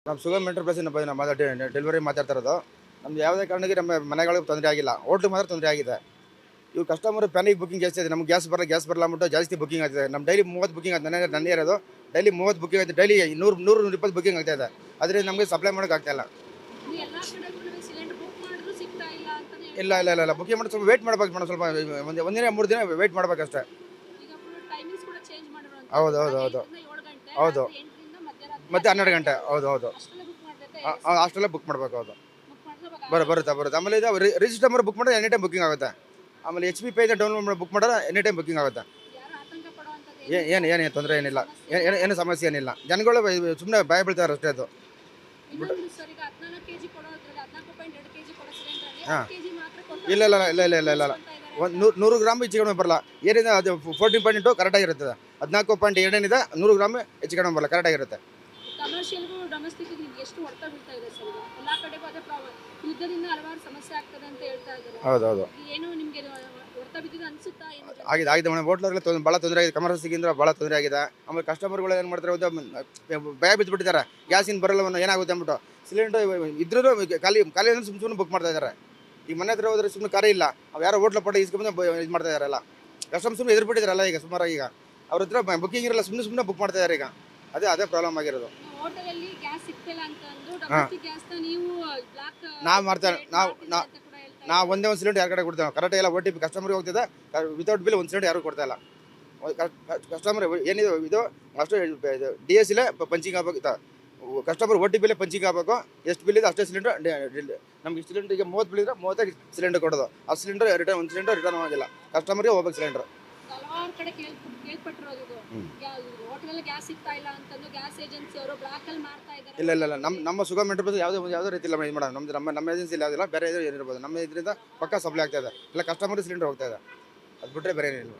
ನಮ್ಮ ಸುಗಮ್ ಎಂಟರ್ಪ್ರೈಸ್ ನಮ್ಮ ಡೆಲಿವರಿ ಮಾತಾಡ್ತಾ ಇರೋದು. ನಮ್ದು ಯಾವುದೇ ಕಾರಣಕ್ಕೆ ನಮ್ಮ ಮನೆಗಳಿಗೆ ತೊಂದರೆ ಆಗಿಲ್ಲ, ಹೋಟ್ಲಿಗೆ ಮಾತ್ರ ತೊಂದರೆ ಆಗಿದೆ. ಇವು ಕಸ್ಟಮರ್ ಪ್ಯಾನಿಕ್ ಬುಕಿಂಗ್ ಜಾಸ್ತಿ ಇದೆ. ನಮ್ಗೆ ಗ್ಯಾಸ್ ಬರಲ್ಲ ಅಂದ್ಬಿಟ್ಟು ಜಾಸ್ತಿ ಬುಕಿಂಗ್ ಆಗ್ತಿದೆ. ನಮ್ಮ ಡೈಲಿ 30 ಬುಕಿಂಗ್ ಆಗಿದೆ. ನನ್ನ ಇರೋದು ಡೈಲಿ 30 ಬುಕಿಂಗ್ ಆಗಿದೆ. ಡೈಲಿ 100-120 ಬುಕಿಂಗ್ ಆಗ್ತಾ ಇದೆ. ಅದರಿಂದ ನಮಗೆ ಸಪ್ಲೈ ಮಾಡೋಕೆ ಆಗ್ತಾ ಇಲ್ಲ. ಇಲ್ಲ ಇಲ್ಲ ಇಲ್ಲ ಇಲ್ಲ ಬುಕಿಂಗ್ ಮಾಡಿ ಸ್ವಲ್ಪ ವೇಟ್ ಮಾಡ್ಬೇಕು ಮೇಡಮ್. ಸ್ವಲ್ಪ ಒಂದಿನ 3 ದಿನ ವೇಟ್ ಮಾಡ್ಬೇಕಷ್ಟೇ. ಹೌದು ಹೌದು ಹೌದು ಹೌದು ಮತ್ತೆ 12 ಗಂಟೆ. ಹೌದು ಹೌದು ಅಷ್ಟೆಲ್ಲ ಬುಕ್ ಮಾಡಬೇಕು. ಹೌದು ಬರುತ್ತೆ. ಆಮೇಲೆ ಇದು ರಿಜಿಸ್ಟರ್ ನಂಬರ್ ಬುಕ್ ಮಾಡಿದ್ರೆ ಎನಿ ಟೈಮ್ ಬುಕಿಂಗ್ ಆಗುತ್ತೆ. ಆಮೇಲೆ HP ಪೇ ಡೌನ್ಲೋಡ್ ಮಾಡಿ ಬುಕ್ ಮಾಡಿದ್ರೆ ಎನಿ ಟೈಮ್ ಬುಕಿಂಗ್ ಆಗುತ್ತೆ. ಏನು ತೊಂದರೆ ಏನಿಲ್ಲ, ಏನು ಸಮಸ್ಯೆ ಏನಿಲ್ಲ. ಜನಗಳು ಸುಮ್ಮನೆ ಭಯ ಬೀಳ್ತಾರೆ ಅಷ್ಟೇ. ಅದು ಹಾಂ ಇಲ್ಲ ಇಲ್ಲ ಇಲ್ಲ ಇಲ್ಲ ಇಲ್ಲ ಇಲ್ಲ ಇಲ್ಲ 100 ಗ್ರಾಮ್ ಹೆಚ್ಚು ಕಡಿಮೆ ಬರಲ್ಲ. ಏನಿದೆ ಅದು 14.2 ಕರೆಕ್ಟಾಗಿರುತ್ತದೆ. 14.2 100 ಗ್ರಾಮ್ ಹೆಚ್ಚು ಕಡಿಮೆ ಬರಲ್ಲ, ಕರೆಕ್ಟಾಗಿರುತ್ತೆ. ಕಮರ್ಷಿಯಲ್ಗೂ ಡೊಮೆಸ್ಟಿಕ್ ಎಷ್ಟು ಹೊಡೆತ ಬೀಳ್ತಾ ಇದೆ ಸರ್? ಎಲ್ಲ ಕಡೆಗೂ ಅದೇ ಪ್ರಾಬ್ಲಮ್. ಯುದ್ಧದಿಂದ ಹಲವಾರು ಸಮಸ್ಯೆ ಆಗ್ತದೆ ಅಂತ ಹೇಳ್ತಾ ಇದ್ದಾರೆ. ಹೌದು ಏನು ನಿಮಗೆ ಹೊಡೆತ ಬಿದ್ದಿದೆ ಅನ್ಸುತ್ತಾ? ಆಗಿದೆ ಮೇಡಮ್. ಹೋಟ್ಲಲ್ಲಿ ಭಾಳ ತೊಂದರೆ ಆಗಿದೆ. ಕಮರ್ಷಿಯಲ್ಗಿಂತ ಭಾಳ ತೊಂದರೆ ಆಗಿದೆ. ಆಮೇಲೆ ಕಸ್ಟಮರ್ಗಳು ಏನು ಮಾಡ್ತಾರೆ, ಭಯ ಬಿದ್ದುಬಿಟ್ಟಿದ್ದಾರೆ. ಗ್ಯಾಸಿನ ಬರಲ್ಲ ಏನಾಗುತ್ತೆ ಅಂದ್ಬಿಟ್ಟು. ಸಿಲಿಂಡರ್ ಇದ್ರೂ ಖಾಲಿ ಸುಮ್ಮನೆ ಬುಕ್ ಮಾಡ್ತಾ ಇದ್ದಾರೆ. ಈಗ ಮನೆ ಹತ್ರ ಹೋದ್ರೆ ಸುಮ್ಮನೆ ಕರೆ ಇಲ್ಲ, ಅವು ಯಾರೋ ಹೋಟ್ಲ ಪಟ್ಟ ಇಸ್ಕೊಂಬಂದು ಇದು ಮಾಡ್ತಾ ಇದ್ದಾರಲ್ಲ. ಕಸ್ಟಮರ್ ಸುಮ್ಮನೆ ಎದುರುಬಿಟ್ಟಿದ್ದಾರಲ್ಲ ಈಗ ಸುಮಾರು. ಈಗ ಅವ್ರ ಹತ್ರ ಬುಕಿಂಗ್ ಇರಲ್ಲ, ಸುಮ್ಮನೆ ಬುಕ್ ಮಾಡ್ತಾ ಇದ್ದಾರೆ ಈಗ. ಅದೇ ಪ್ರಾಬ್ಲಮ್ ಆಗಿರೋದು. ಹೋಟೆಲಲ್ಲಿ ಗ್ಯಾಸ್ ಸಿಗ್ತಿಲ್ಲ ಅಂತ ಅಂದು ಡೊಮೆಸ್ಟಿಕ್ ಗ್ಯಾಸ್ನ ನೀವು ಬ್ಲಾಕ್ ನಾವು ಮಾಡ್ತಾರೆ. ನಾವು ಒಂದೇ ಒಂದು ಸಿಲಿಂಡರ್ ಯಾರ ಕಡೆ ಕೊಡ್ತೇವೆ. ಕರೆಕ್ಟಾಗಿ ಎಲ್ಲ OTP ಕಸ್ಟಮರ್ಗೆ ಹೋಗ್ತಿದೆ. ವಿತೌಟ್ ಬಿಲ್ ಒಂದು ಸಿಲಿಂಡರ್ ಯಾರು ಕೊಡ್ತಾ ಇಲ್ಲ. ಕಸ್ಟಮರ್ ಏನಿದೆ ಇದು ಅಷ್ಟು DS ಇಲ್ಲೇ ಪಂಚಿಂಗ್ ಆಗಬೇಕು. ಕಸ್ಟಮರ್ OTP ಪಂಚಿಂಗ್ ಆಗಬೇಕು. ಎಷ್ಟು ಬಿಲ್ ಇದೆ ಅಷ್ಟೇ ಸಿಲಿಂಡರ್. ನಮ್ಗೆ ಸಿಲಿಂಡರ್ಗೆ 30 ಬಿಲ್ ಇದ್ರೆ 30 ಸಿಲಿಂಡರ್ ಕೊಡೋದು. ಆ ಸಿಲಿಂಡರ್ ರಿಟರ್ನ್ ಒಂದು ಸಿಲಿಂಡರ್ ರಿಟರ್ನ್ ಆಗಿಲ್ಲ. ಕಸ್ಟಮರ್ಗೆ ಹೋಗ್ಬೇಕು ಸಿಲಿಂಡರ್. ಹಲವಾರು ಕಡೆ ಕೇಳ್ಪಟ್ಟಿರೋದು ಇದು. ಹೋಟೆಲಲ್ಲಿ ಗ್ಯಾಸ್ ಸಿಗ್ತಾ ಇಲ್ಲ ಅಂತಂದು ಗ್ಯಾಸ್ ಏಜೆನ್ಸಿ ಅವರು ಬ್ಲಾಕ್ ಅಲ್ಲಿ ಮಾಡ್ತಾ ಇದ್ದಾರೆ. ಇಲ್ಲ ಇಲ್ಲ ಇಲ್ಲ ನಮ್ಮ ಸುಗಮ್ ಎಂಟರ್ಪ್ರೈಸ್ ಯಾವುದೇ ರೀತಿ ಇಲ್ಲ ಮೇಡಮ್. ನಮ್ಮ ಏಜೆನ್ಸಿ ಯಾವುದಿಲ್ಲ, ಬೇರೆ ಏನಿರ್ಬೋದು. ನಮ್ಮ ಇದರಿಂದ ಪಕ್ಕ ಸಪ್ಲೈ ಆಗ್ತಾ ಇದೆ. ಇಲ್ಲ ಕಸ್ಟಮರ್ ಸಿಲಿಂಡರ್ ಹೋಗ್ತಾ ಇದೆ. ಅದು ಬಿಟ್ಟರೆ ಬೇರೆ ಏನಿಲ್ಲ.